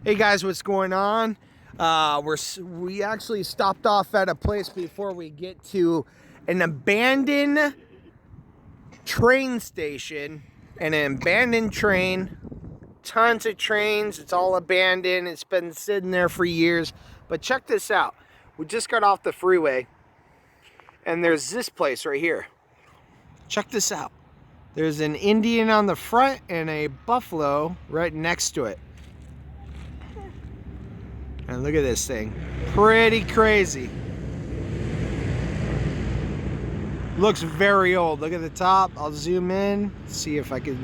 Hey guys, what's going on? We actually stopped off at a place before we get to an abandoned train station and an abandoned train. Tons of trains. It's all abandoned. It's been sitting there for years. But check this out. We just got off the freeway and there's this place right here. Check this out. There's an Indian on the front and a buffalo right next to it. And look at this thing. Pretty crazy. Looks very old. Look at the top. I'll zoom in, see if I can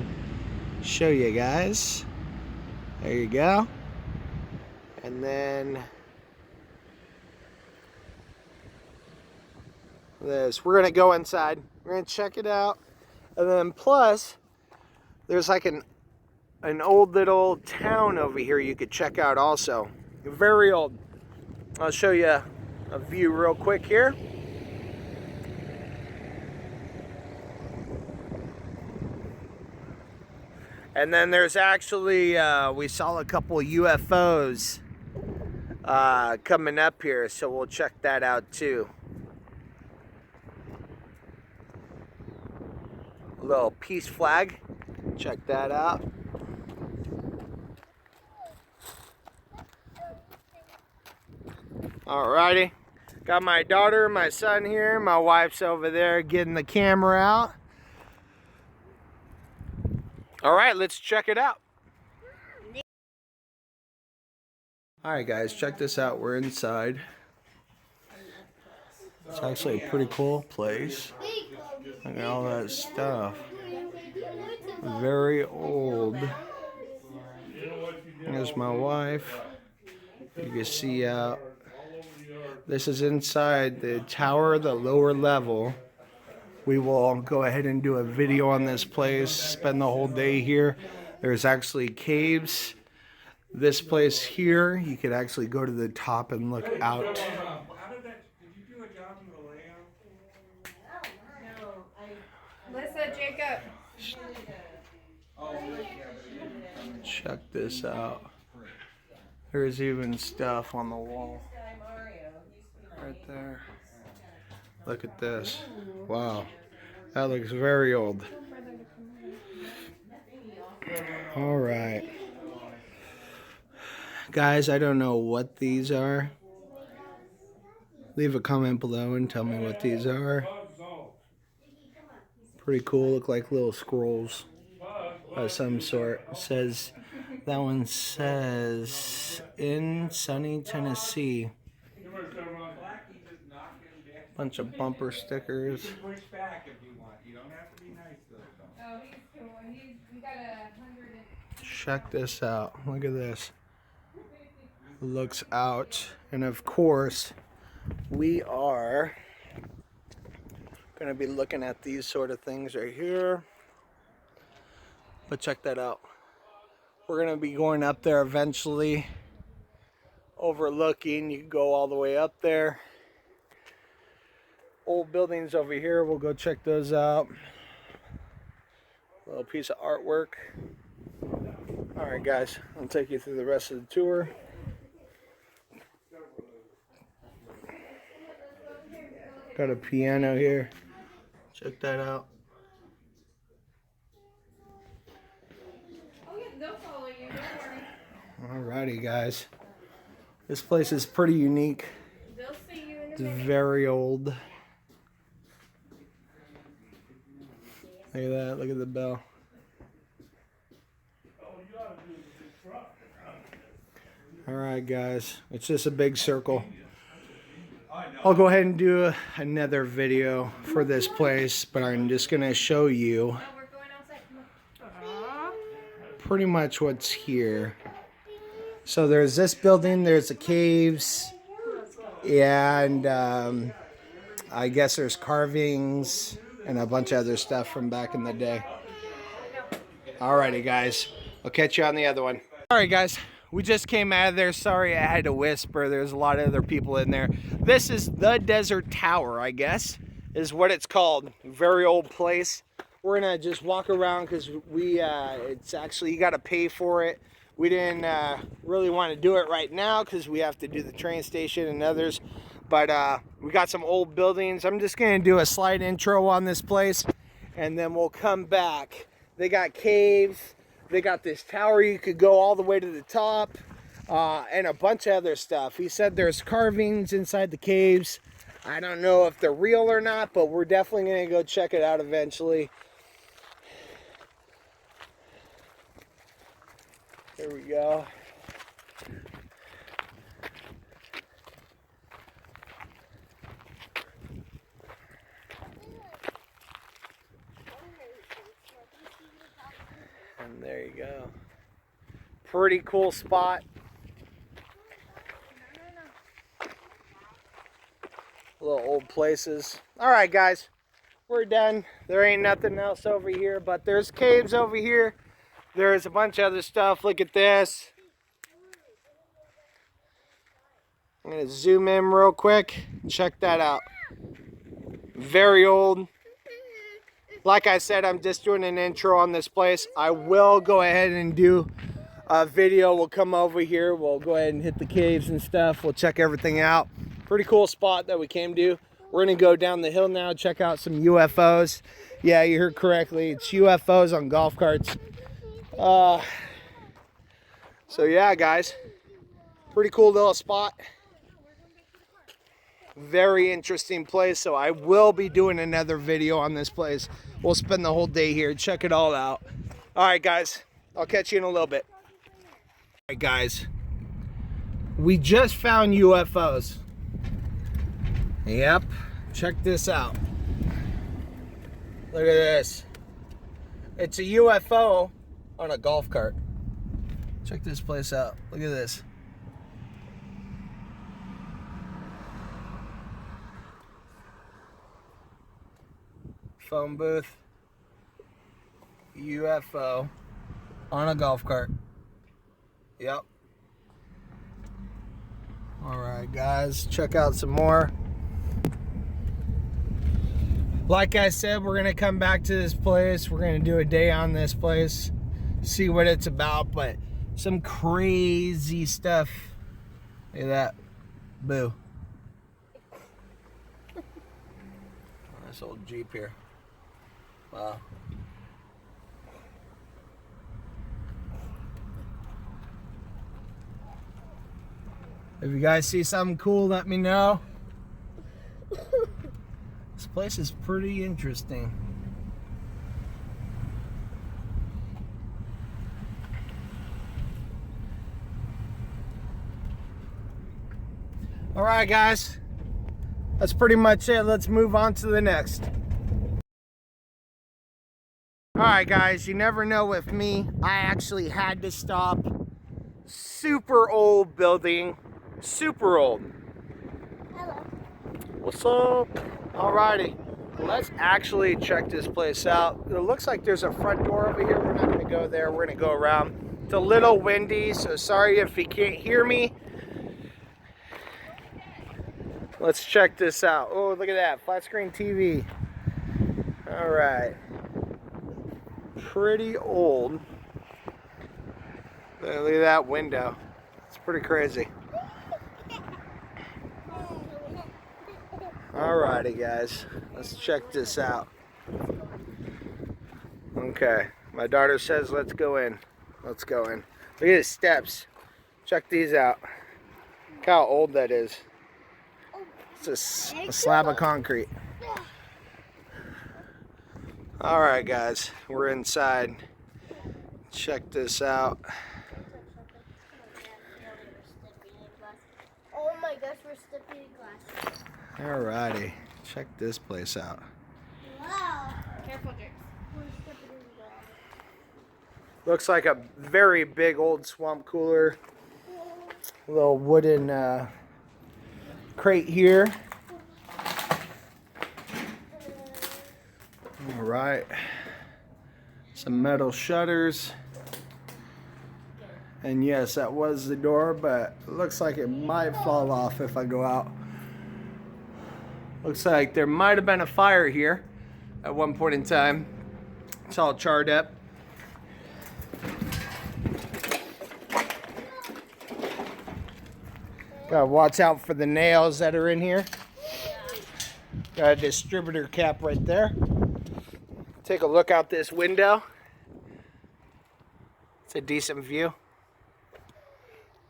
show you guys. There you go. And then this. We're gonna go inside. We're gonna check it out. And then plus, there's like an old little town over here you could check out also. Very old. I'll show you a view real quick here. And then there's actually, we saw a couple UFOs coming up here, so we'll check that out too. A little peace flag. Check that out. Alrighty, got my daughter, my son here, my wife's over there getting the camera out. Alright, let's check it out. Alright guys, check this out, we're inside. It's actually a pretty cool place. Look at all that stuff. Very old. There's my wife. You can see out. This is inside the tower, the lower level. We will go ahead and do a video on this place, spend the whole day here. There's actually caves. This place here, you could actually go to the top and look out. Did you do a job in the layout? No. Lisa, Jacob. Check this out. There's even stuff on the wall. Right there. Look at this. Wow. That looks very old. Alright. Guys, I don't know what these are. Leave a comment below and tell me what these are. Pretty cool. Look like little scrolls of some sort. It says, that one says, in sunny Tennessee. Bunch of bumper stickers. Check this out. Look at this. Looks out. And of course, we are going to be looking at these sort of things right here. But check that out. We're going to be going up there eventually. Overlooking. You can go all the way up there. Old buildings over here, we'll go check those out. A little piece of artwork. Alright guys, I'll take you through the rest of the tour. Got a piano here. Check that out. Oh yeah, they'll follow you, don't worry. Alrighty guys. This place is pretty unique. They'll see you in a It's minute. very old. Look at that, look at the bell. Alright guys, it's just a big circle. I'll go ahead and do another video for this place, but I'm just going to show you pretty much what's here. So there's this building, there's the caves, and I guess there's carvings and a bunch of other stuff from back in the day. Alrighty guys, I'll catch you on the other one. Alright guys, we just came out of there. Sorry I had to whisper, there's a lot of other people in there. This is the Desert Tower, I guess, is what it's called. Very old place. We're gonna just walk around because it's actually, you gotta pay for it. We didn't really want to do it right now because we have to do the train station and others. But we got some old buildings. I'm just going to do a slight intro on this place, and then we'll come back. They got caves. They got this tower you could go all the way to the top, and a bunch of other stuff. He said there's carvings inside the caves. I don't know if they're real or not, but we're definitely going to go check it out eventually. Here we go. And there you go. Pretty cool spot. Little old places. All right, guys, we're done. There ain't nothing else over here, but there's caves over here. There's a bunch of other stuff. Look at this. I'm gonna zoom in real quick. Check that out. Very old. Like I said, I'm just doing an intro on this place. I will go ahead and do a video. We'll come over here. We'll go ahead and hit the caves and stuff. We'll check everything out. Pretty cool spot that we came to. We're gonna go down the hill now, check out some UFOs. Yeah, you heard correctly. It's UFOs on golf carts. So yeah, guys, pretty cool little spot. Very interesting place. So I will be doing another video on this place. We'll spend the whole day here. Check it all out. All right, guys, I'll catch you in a little bit. All right, guys, we just found UFOs. Yep, check this out. Look at this. It's a UFO on a golf cart. Check this place out. Look at this. Phone booth. UFO on a golf cart. Yep. All right, guys, check out some more. Like I said, we're gonna come back to this place. We're gonna do a day on this place, see what it's about, but some crazy stuff. Look at that. Boo. This old Jeep here. Wow. If you guys see something cool, let me know. This place is pretty interesting. All right, guys, that's pretty much it. Let's move on to the next. All right, guys, you never know with me. I actually had to stop. Super old building, super old. Hello. What's up? Alrighty, let's actually check this place out. It looks like there's a front door over here. We're not gonna go there, we're gonna go around. It's a little windy, so sorry if you can't hear me. Let's check this out. Oh, look at that, flat screen TV. All right, pretty old. Look at that window. It's pretty crazy. Alrighty, guys, let's check this out. Okay, my daughter says let's go in. Let's go in. Look at the steps. Check these out. Look how old that is. It's a slab of concrete. Alright, guys, we're inside. Check this out. Oh my gosh, we're stepping in glass. Alrighty, check this place out. Wow. Careful, James. We're stepping in glass. Looks like a very big old swamp cooler. A little wooden crate here. Alright, some metal shutters. And yes, that was the door, but it looks like it might fall off if I go out. Looks like there might have been a fire here at one point in time. It's all charred up. Gotta watch out for the nails that are in here. Got a distributor cap right there. Take a look out this window. It's a decent view.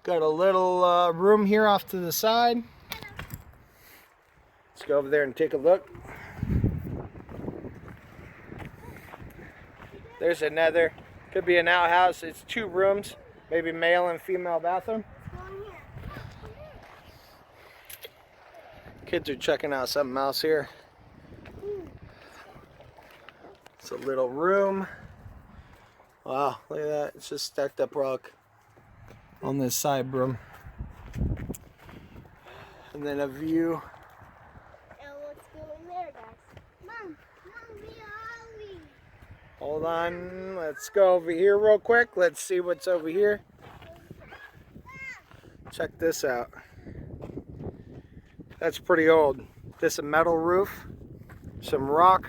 Got a little room here off to the side. Let's go over there and take a look. There's another, could be an outhouse. It's 2 rooms, maybe male and female bathroom. Kids are checking out something else here. It's a little room. Wow, look at that. It's just stacked up rock on this side room. And then a view. And let's go in there, guys. Mom, where are we? Hold on, let's go over here real quick. Let's see what's over here. Check this out. That's pretty old. This a metal roof, some rock.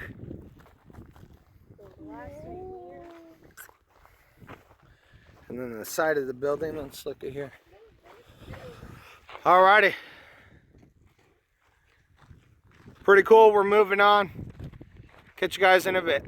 And then the side of the building, let's look at here. Alrighty. Pretty cool, we're moving on. Catch you guys in a bit.